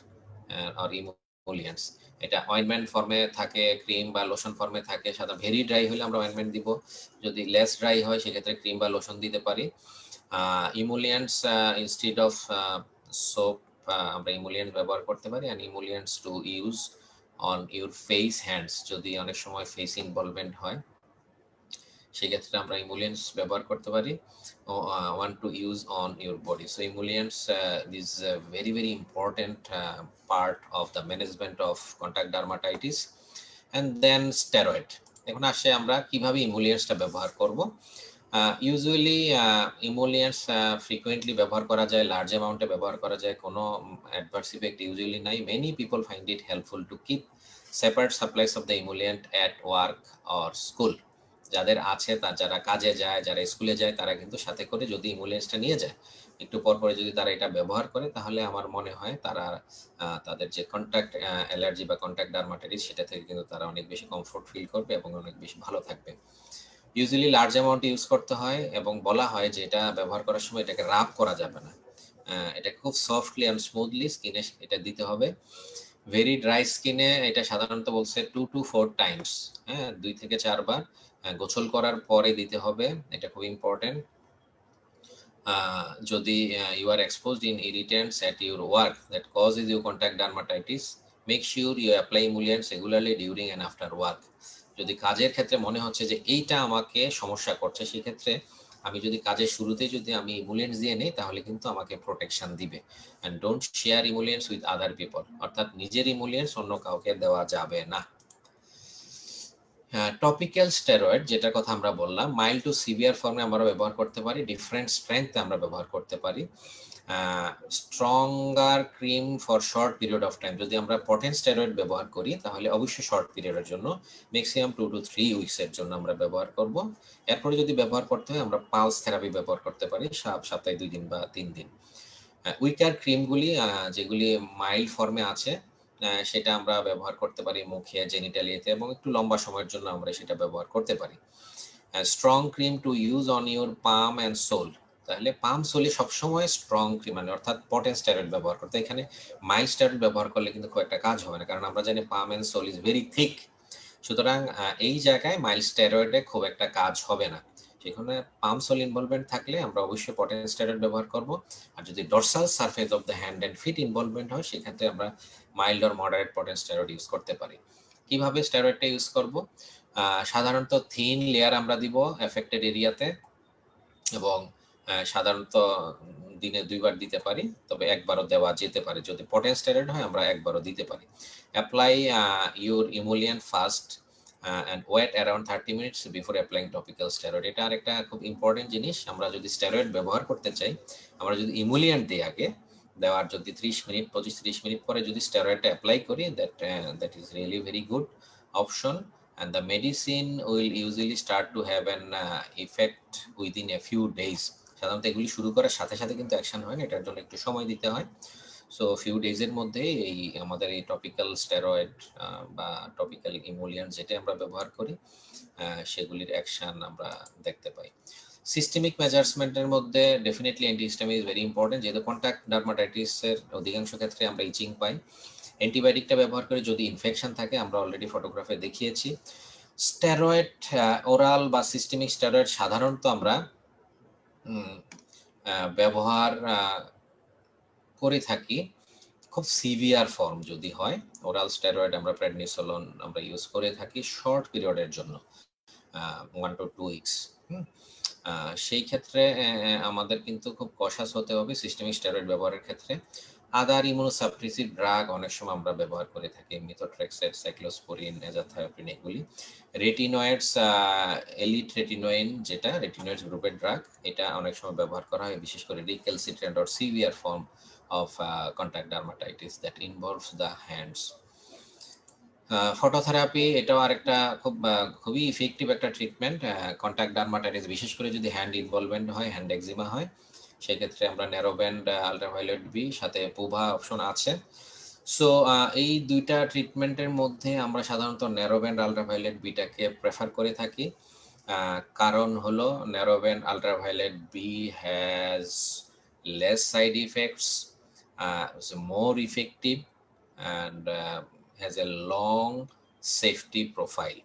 আর ইমোলিয়েন্টস। এটা অয়েন্টমেন্ট ফর্মে থাকে, ক্রিম বা লোশন ফর্মে থাকে। সাধারণত ভেরি ড্রাই হলে আমরা অয়েন্টমেন্ট দিব, যদি লেস ড্রাই হয় সেক্ষেত্রে ক্রিম বা লোশন দিতে পারি। ইমোলিয়েন্টস ইনস্টিড অফ সোপ আমরা ইমোলিয়েন্ট ব্যবহার করতে পারি, and emollients to use on your face, hands, যদি অনেক সময় ফেস ইনভলভমেন্ট হয় সেক্ষেত্রে আমরা ইমোলিয়েন্টস ব্যবহার করতে পারি। One to use on your body. So emollients is very very important part of the management of contact dermatitis. And then steroid. এখন আসে আমরা কিভাবে ইমোলিয়েন্টসটা ব্যবহার করব। ইউজুয়ালি ইমোলিয়েন্টস ফ্রিকুয়েন্টলি ব্যবহার করা যায়, লার্জ অ্যামাউন্টে ব্যবহার করা যায়, কোনো অ্যাডভার্স ইফেক্ট ইউজুয়ালি নাই। Many people find it helpful to keep separate supplies of the emollient at work or school. যাদের আছে, যারা কাজে যায়, যারা স্কুলে যায়, তারা কিন্তু সাথে করে যদি ইমোলিয়েন্টসটা নিয়ে যায়, একটু পর পরে যদি তারা এটা ব্যবহার করে, তাহলে আমার মনে হয় তারা তাদের যে কন্টাক্ট অ্যালার্জি বা কন্টাক্ট ডার্মাটাইটিস সেটা থেকে কিন্তু তারা অনেক বেশি কমফোর্ট ফিল করবে এবং অনেক বেশি ভালো থাকবে। ইউজুয়ালি লার্জ অ্যামাউন্ট ইউজ করতে হয় এবং বলা হয় যে এটা ব্যবহার করার সময় এটাকে রাব করা যাবে না, এটা খুব সফটলি অ্যান্ড স্মুথলি স্কিনে এটা দিতে হবে। ভেরি ড্রাই স্কিনে এটা সাধারণত বলছে 2 to 4 টাইমস, 2 থেকে 4 বার গোসল করার পরে দিতে হবে, এটা খুব ইম্পর্টেন্ট। যদি you are exposed in irritants at your work that causes you contact dermatitis, make sure you apply emollients regularly during and after work. যদি কাজের ক্ষেত্রে মনে হচ্ছে যে এইটা আমাকে সমস্যা করছে, সেক্ষেত্রে আমি যদি কাজের শুরুতেই যদি আমি ইমুলেন্টস দিয়ে নেই তাহলে কিন্তু আমাকে প্রোটেকশন দিবে। And don't share emollients with other people, অর্থাৎ নিজের ইমুলেন্টস অন্য কাউকে দেওয়া যাবে না। টপিক্যাল স্টেরয়েড যেটার কথা আমরা বললাম, মাইল্ড টু সিভিয়ার ফর্মে আমরা ব্যবহার করতে পারি, ডিফারেন্ট স্ট্রেংথে আমরা ব্যবহার করতে পারি। Stronger cream for short period of time, যদি আমরা পটেন্ট স্টেরয়েড ব্যবহার করি তাহলে অবশ্যই শর্ট পিরিয়ডের জন্য, ম্যাক্সিমাম 2 to 3 উইকসের জন্য আমরা ব্যবহার করব। এরপরে যদি ব্যবহার করতে হয় আমরা পালস থেরাপি ব্যবহার করতে পারি, সপ্তাহে 2 দিন বা 3 দিন। উইকার ক্রিমগুলি যেগুলি মাইল্ড ফর্মে আছে সেটা আমরা ব্যবহার করতে পারি মুখে, জেনিটালিয়াতে, এবং একটু লম্বা সময়ের জন্য আমরা সেটা ব্যবহার করতে পারি। Strong cream to use on your palm and sole, তাহলে পাম সোলে সবসময় স্ট্রং ক্রিম মানে অর্থাৎ পটেন্ট স্টেরয়েড ব্যবহার করতে, এখানে মাইল্ড স্টেরয়েড ব্যবহার করলে কিন্তু খুব একটা কাজ হবে না, কারণ আমরা জানি palm and sole is very thick. সুতরাং এই জায়গায় মাইল্ড স্টেরয়েডে খুব একটা কাজ হবে না, সেখানে পাম সোল ইনভলভমেন্ট থাকলে আমরা অবশ্যই পটেন্ট স্টেরয়েড ব্যবহার করব। আর যদি dorsal surface of the hand and feet involvement হয় সেক্ষেত্রে আমরা mild or moderate potent steroid use করতে পারি। কিভাবে স্টেরয়েডটা ইউজ করব? সাধারণত থিন লেয়ার আমরা দিব এফেক্টেড এরিয়াতে, এবং সাধারণত দিনে 2 বার দিতে পারি, তবে একবারও দেওয়া যেতে পারে। যদি পটেন্ট স্টেরয়েড হয় আমরা একবারও দিতে পারি। Apply your emollient first and wait around 30 minutes before applying topical steroid. এটা আরেকটা খুব ইম্পর্টেন্ট জিনিস, আমরা যদি স্টেরয়েড ব্যবহার করতে চাই আমরা যদি ইমোলিয়েন্ট দিই আগে, দেওয়ার যদি 30 মিনিট 25-30 মিনিট পরে যদি স্টেরয়েডটা অ্যাপ্লাই করি, that is really very good option, and the medicine will usually start to have an effect within a few days. সাধারণত এগুলি শুরু করার সাথে সাথে কিন্তু অ্যাকশন হয় না, এটার জন্য একটু সময় দিতে হয়। সো ফিউ ডেজের মধ্যে এই আমাদের এই টপিক্যাল স্টেরয়েড বা টপিক্যাল ইমোলিয়েন্ট যেটা আমরা ব্যবহার করি সেগুলির অ্যাকশন আমরা দেখতে পাই। সিস্টেমিক মেজার্সমেন্টের মধ্যে definitely antihistamine is very important, যেহেতু কন্ট্যাক্ট ডার্মাটাইটিসের অধিকাংশ ক্ষেত্রে আমরা ইচিং পাই। অ্যান্টিবায়োটিকটা ব্যবহার করে যদি ইনফেকশন থাকে, আমরা অলরেডি ফটোগ্রাফে দেখিয়েছি। স্টেরয়েড ওরাল বা সিস্টেমিক স্টেরয়েড সাধারণত আমরা ব্যবহার করে থাকি খুব সিভিয়ার ফর্ম যদি হয়। ওরাল স্টেরয়েড আমরা প্রেডনিসোলন আমরা ইউজ করে থাকি শর্ট পিরিয়ডের জন্য, 1 to 2 উইকস। সেই ক্ষেত্রে আমাদের কিন্তু খুব কশাস হতে হবে সিস্টেমিক স্টেরয়েড ব্যবহারের ক্ষেত্রে। আদার ইমিউনোসাপ্রেসিভ ড্রাগ অনেক সময় আমরা ব্যবহার করে থাকি, মিথোট্রেক্সেট, সাইক্লোস্পোরিন, এজাথায়োপ্রিন এগুলি। রেটিনয়েডস, এলিট রেটিনোয়েন যেটা রেটিনয়েডস গ্রুপের ড্রাগ, এটা অনেক সময় ব্যবহার করা হয় বিশেষ করে recalcitrant or severe form of contact dermatitis that involves the hands. Phototherapy এটাও আরেকটা খুবই ইফেক্টিভ একটা ট্রিটমেন্ট কন্ট্যাক্ট ডার্মাটাইটিস, বিশেষ করে যদি হ্যান্ড ইনভলভমেন্ট হয়, হ্যান্ড এক্সিমা হয়, সেক্ষেত্রে আমরা ন্যারোব্যান্ড আলট্রাভায়োলেট বি সাথে পুভা অপশন আছে। সো এই দুইটা ট্রিটমেন্টের মধ্যে আমরা সাধারণত ন্যারোব্যান্ড আলট্রাভায়োলেট বিটাকে প্রেফার করে থাকি, কারণ হলো narrowband ultraviolet B has less side effects, more effective and has a long safety profile.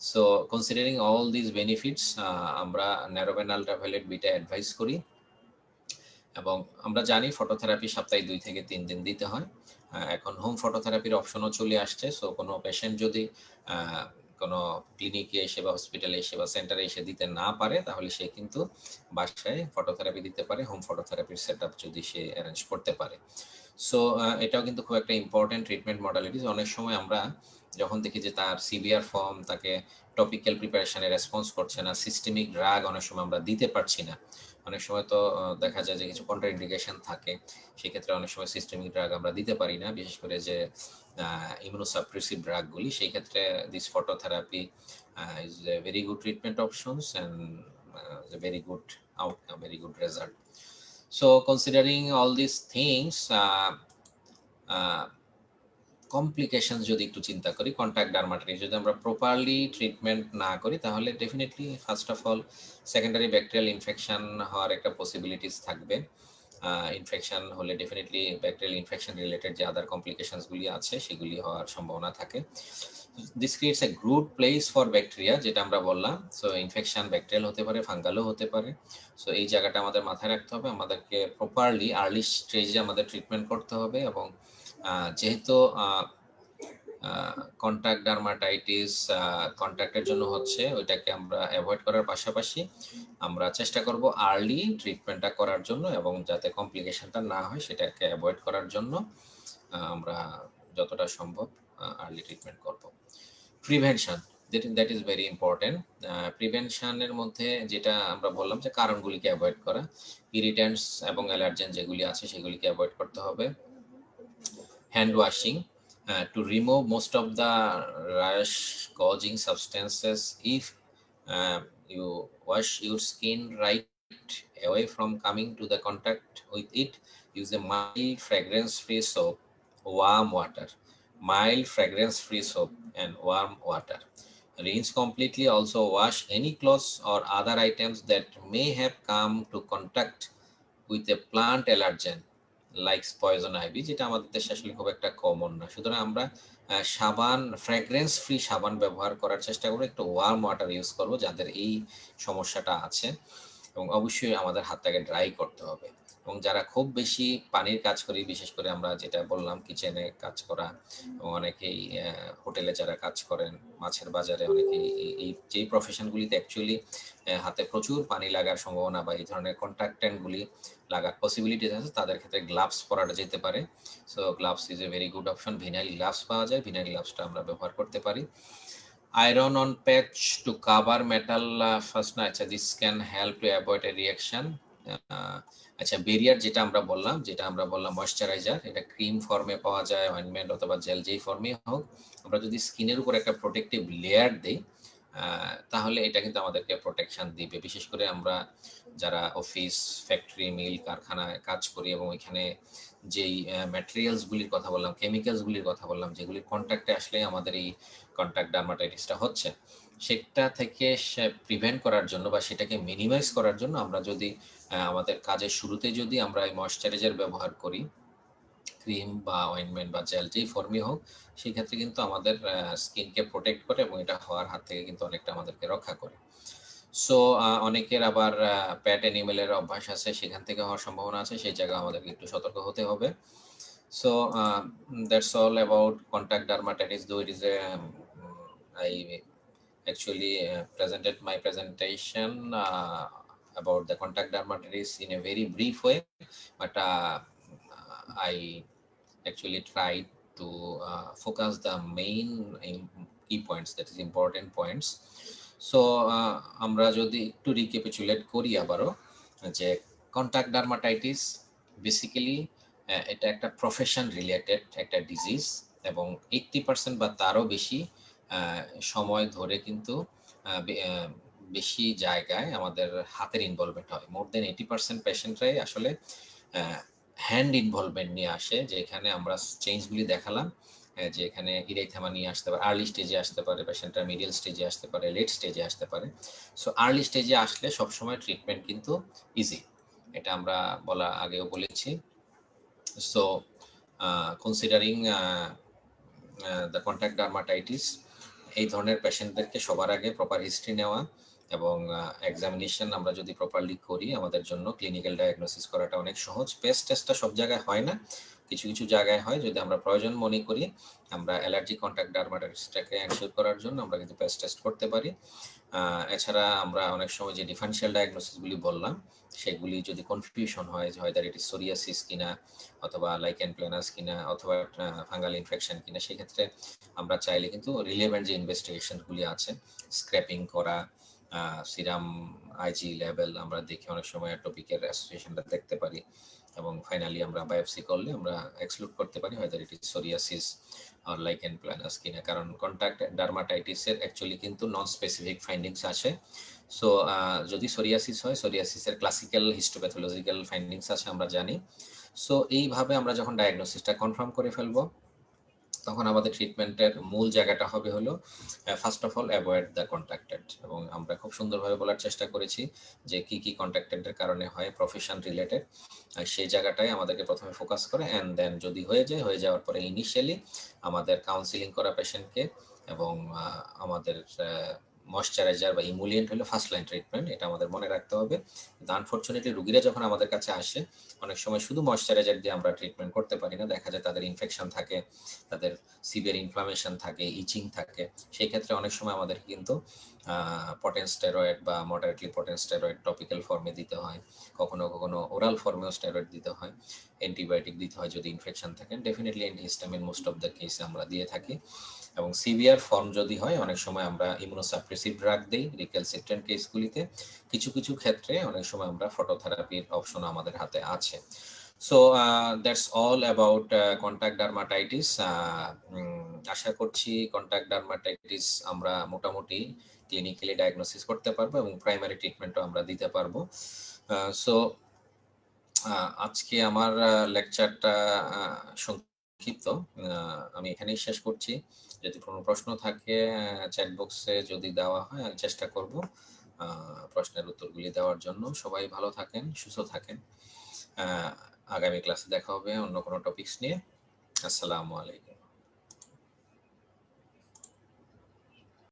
So considering all these benefits, আমরা ন্যারোব্যান্ড আলট্রাভায়োলেট বিটা অ্যাডভাইস করি, এবং আমরা জানি ফটোথেরাপি সপ্তাহে 2 থেকে 3 দিন দিতে হয়। এখন হোম ফটোথেরাপির অপশনও চলে আসছে। সো কোনো পেশেন্ট যদি কোনো ক্লিনিকে এসে বা হসপিটালে এসে বা সেন্টারে এসে দিতে না পারে তাহলে সে কিন্তু বাসায় ফটোথেরাপি দিতে পারে, হোম ফটোথেরাপির সেট আপ যদি সে অ্যারেঞ্জ করতে পারে। সো এটাও কিন্তু খুব একটা ইম্পর্টেন্ট ট্রিটমেন্ট মডালিটিস। অনেক সময় আমরা যখন দেখি যে তার সিভিয়ার ফর্ম, তাকে টপিক্যাল প্রিপারেশনে রেসপন্স করছে না, সিস্টেমিক ড্রাগ অনেক সময় আমরা দিতে পারছি না, অনেক সময় তো দেখা যায় যে কিছু কন্ট্রাইন্ডিকেশন থাকে, সেক্ষেত্রে অনেক সময় সিস্টেমিক ড্রাগ আমরা দিতে পারি না, বিশেষ করে যে ইমিউনোসাপ্রেসিভ ড্রাগগুলি। সেই ক্ষেত্রে this phototherapy is a very good treatment options and very good outcome, very good result. So considering all these things, complications যদি একটু চিন্তা করি, কন্ট্যাক্ট ডার্মাটাইটিস যদি আমরা প্রপারলি ট্রিটমেন্ট না করি তাহলে definitely first of all secondary bacterial infection হওয়ার একটা পসিবিলিটিস থাকবে। ইনফেকশন হলে ডেফিনেটলি ব্যাকটেরিয়াল ইনফেকশন রিলেটেড যে আদার কমপ্লিকেশনসগুলি আছে সেগুলি হওয়ার সম্ভাবনা থাকে। This creates a good place for bacteria, যেটা আমরা বললাম। সো ইনফেকশন ব্যাকটেরিয়াল হতে পারে, ফাঙ্গালও হতে পারে। সো এই জায়গাটা আমাদের মাথায় রাখতে হবে, আমাদেরকে প্রপারলি আর্লি স্টেজে আমাদের ট্রিটমেন্ট করতে হবে, এবং যেহেতু কন্ট্যাক্ট ডার্মাটাইটিস কন্ট্যাক্টের জন্য হচ্ছে ওইটাকে আমরা অ্যাভয়েড করার পাশাপাশি আমরা চেষ্টা করব আর্লি ট্রিটমেন্টটা করার জন্য এবং যাতে কমপ্লিকেশনটা না হয় সেটাকে অ্যাভয়েড করার জন্য আমরা যতটা সম্ভব আর্লি ট্রিটমেন্ট করব। Prevention, that is very important. প্রিভেনশনের মধ্যে যেটা আমরা বললাম যে কারণগুলিকে অ্যাভয়েড করা, ইরিটেন্টস এবং অ্যালার্জেন যেগুলি আছে সেগুলিকে অ্যাভয়েড করতে হবে। Hand washing to remove most of the rash causing substances. If you wash your skin right away from coming to the contact with it, use a mild fragrance free soap, warm water, mild fragrance free soap and warm water. Rinse completely. Also wash any clothes or other items that may have come to contact with a plant allergen like poison ivy, যেটা আমাদের দেশে আসলে খুব একটা common না। সুতরাং আমরা সাবান, ফ্র্যাগ্রেন্স ফ্রি সাবান ব্যবহার করার চেষ্টা করবো, একটু ওয়ার্ম ওয়াটার ইউজ করব যাদের এই সমস্যাটা আছে, এবং অবশ্যই আমাদের হাতটাকে ড্রাই করতে হবে। এবং যারা খুব বেশি পানির কাজ করি, বিশেষ করে আমরা যেটা বললাম কিচেনে কাজ করা, এবং অনেকেই হোটেলে যারা কাজ করেন, মাছের বাজারে, অনেকেই এই যেই প্রফেশনগুলিতে অ্যাকচুয়ালি হাতে প্রচুর পানি লাগার সম্ভাবনা বা এই ধরনের কন্ট্যাক্টেন্টগুলি লাগার পসিবিলিটিস আছে, তাদের ক্ষেত্রে গ্লাভস পরাটা যেতে পারে। So gloves is a very good option. Vinyl gloves পাওয়া যায়, ভিনাইল গ্লাভসটা আমরা ব্যবহার করতে পারি। Iron on patch to cover metal fastener, আচ্ছা this can help to avoid a reaction. আচ্ছা বেরিয়ার যেটা আমরা বললাম ময়শ্চারাইজার, এটা ক্রিম ফর্মে পাওয়া যায়, অয়েন্টমেন্ট অথবা জেল যেই ফর্মে হোক, আমরা যদি স্কিনের উপর একটা প্রোটেক্টিভ লেয়ার দিই তাহলে এটা কিন্তু আমাদেরকে প্রোটেকশন দিবে। বিশেষ করে আমরা যারা অফিস, ফ্যাক্টরি, মিল, কারখানায় কাজ করি এবং এখানে যেই ম্যাটেরিয়ালসগুলির কথা বললাম, কেমিক্যালসগুলির কথা বললাম, যেগুলির কন্ট্যাক্টে আসলে আমাদের এই কন্ট্যাক্ট ডার্মাটাইটিসটা হচ্ছে, সেটা থেকে প্রিভেন্ট করার জন্য বা সেটাকে মিনিমাইজ করার জন্য আমরা যদি আমাদের কাজের শুরুতে যদি আমরা এই ময়শ্চারাইজার ব্যবহার করি, ক্রিম বা অয়েন্টমেন্ট বা জেল যেই ফর্মে হোক, সেই ক্ষেত্রে কিন্তু আমাদের স্কিনকে প্রোটেক্ট করে এবং এটা হওয়ার হাত থেকে কিন্তু অনেকটা আমাদেরকে রক্ষা করে। সো অনেকের আবার প্যাট অ্যানিমেলের অভ্যাস আছে, সেখান থেকে হওয়ার সম্ভাবনা আছে, সেই জায়গায় আমাদেরকে একটু সতর্ক হতে হবে। So that's all about contact dermatitis. Though it is I actually presented my presentation about the contact dermatitis in a very brief way, but I actually tried to focus the main key points, that is important points. So আমরা যদি একটু recapitulate করি আবারও, যে contact dermatitis basically এটা একটা profession related একটা disease, এবং 80% বা তারও বেশি সময় ধরে কিন্তু বেশি জায়গায় আমাদের হাতের ইনভলভমেন্ট হয়। মোর দেন 80% পেশেন্টরাই আসলে হ্যান্ড ইনভলভমেন্ট নিয়ে আসে, যে এখানে আমরা চেঞ্জগুলি দেখালাম, যে এখানে ইরেথেমা নিয়ে আসতে পারে, আর্লি স্টেজে আসতে পারে পেশেন্টরা, মিডিল স্টেজে আসতে পারে, লেট স্টেজে আসতে পারে। সো আর্লি স্টেজে আসলে সবসময় ট্রিটমেন্ট কিন্তু ইজি, এটা আমরা আগেও বলেছি। So considering the contact dermatitis, এই ধরনের পেশেন্টদেরকে সবার আগে প্রপার হিস্ট্রি নেওয়া এবং এক্সামিনেশন আমরা যদি প্রপারলি করি, আমাদের জন্য ক্লিনিক্যাল ডায়াগনোসিস করাটা অনেক সহজ। পেস্ট টেস্টটা সব জায়গায় হয় না, কিছু কিছু জায়গায় হয়। যদি আমরা প্রয়োজন মনে করি, আমরা অ্যালার্জি কন্টাক্ট ডার্মাটাইটিসটাকে এনশিওর করার জন্য আমরা কিন্তু পেস্ট টেস্ট করতে পারি। এছাড়া আমরা অনেক সময় যে ডিফারেনশিয়াল ডায়াগনোসিসগুলি বললাম, সেগুলি যদি কনফিউশন হয় যে হয়তো এটি সোরিয়াসিস কিনা, অথবা লাইকেন প্ল্যানাস কিনা, অথবা ফাঙ্গাল ইনফেকশন কিনা, সেক্ষেত্রে আমরা চাইলে কিন্তু রিলেভেন্ট যে ইনভেস্টিগেশনগুলি আছে, স্ক্র্যাপিং করা, সিরাম আইজি লেভেল আমরা দেখে অনেক সময় অ্যাটোপিকের অ্যাসোসিয়েশনটা দেখতে পারি, এবং ফাইনালি আমরা বায়োপসি করলে আমরা এক্সক্লুড করতে পারি হয়তো এটি সোরিয়াসিস আর লাইকেন প্ল্যানাস কিনা। কারণ কন্টাক্ট ডার্মাটাইটিসের অ্যাকচুয়ালি কিন্তু নন স্পেসিফিক ফাইন্ডিংস আসে। সো যদি সোরিয়াসিস হয়, সোরিয়াসিসের ক্লাসিক্যাল হিস্টোপ্যাথোলজিক্যাল ফাইন্ডিংস আছে আমরা জানি। সো এইভাবে আমরা যখন ডায়াগনোসিসটা কনফার্ম করে ফেলবো, তখন আমাদের ট্রিটমেন্টের মূল জায়গাটা হবে হলো first of all avoid the contacted, এবং আমরা খুব সুন্দরভাবে বলার চেষ্টা করেছি যে কি কি কন্ট্যাক্টেডের কারণে হয় প্রফেশন রিলেটেড, সেই জায়গাটাই আমাদেরকে প্রথমে ফোকাস করে, অ্যান্ড দেন যদি হয়ে যাওয়ার পরে ইনিশিয়ালি আমাদের কাউন্সিলিং করা পেশেন্টকে এবং আমাদের ময়শ্চারাইজার বা ইমুলিয়েন্ট হলো ফার্স্ট লাইন ট্রিটমেন্ট, এটা আমাদের মনে রাখতে হবে। কিন্তু আনফরচুনেটলি রুগীরা যখন আমাদের কাছে আসে অনেক সময় শুধু ময়শ্চারাইজার দিয়ে আমরা ট্রিটমেন্ট করতে পারি না, দেখা যায় তাদের ইনফেকশন থাকে, তাদের সিভিয়ার ইনফ্লামেশন থাকে, ইচিং থাকে। সেই ক্ষেত্রে অনেক সময় আমাদের কিন্তু পটেন্ট স্টেরয়েড বা মডারেটলি পটেন্ট স্টেরয়েড টপিক্যাল ফর্মে দিতে হয়, কখনো কখনো ওরাল ফর্মেও স্টেরয়েড দিতে হয়, অ্যান্টিবায়োটিক দিতে হয় যদি ইনফেকশন থাকে। Definitely antihistamine most of the কেসে আমরা দিয়ে থাকি, এবং সিভিয়ার ফর্ম যদি হয় অনেক সময় আমরা ইমিউনোসাপ্রেসিভ ড্রাগ দিই রিক্যালসিট্রেন্ট কেসগুলিতে। কিছু কিছু ক্ষেত্রে অনেক সময় আমরা ফটোথেরাপির অপশন আমাদের হাতে আছে। So that's all about contact dermatitis. আশা করছি কন্টাক্ট ডার্মাটাইটিস আমরা মোটামুটি ক্লিনিক্যালি ডায়াগনোসিস করতে পারবো এবং প্রাইমারি ট্রিটমেন্টও আমরা দিতে পারবো। সো আজকে আমার লেকচারটা সংক্ষিপ্ত, আমি এখানেই শেষ করছি। যদি কোনো প্রশ্ন থাকে চ্যাট বক্সে যদি দেওয়া হয় আমি চেষ্টা করব প্রশ্নের উত্তরগুলি দেওয়ার জন্য। সবাই ভালো থাকেন, সুস্থ থাকেন। আগামী ক্লাসে দেখা হবে অন্য কোনো টপিকস নিয়ে। আসসালামু আলাইকুম।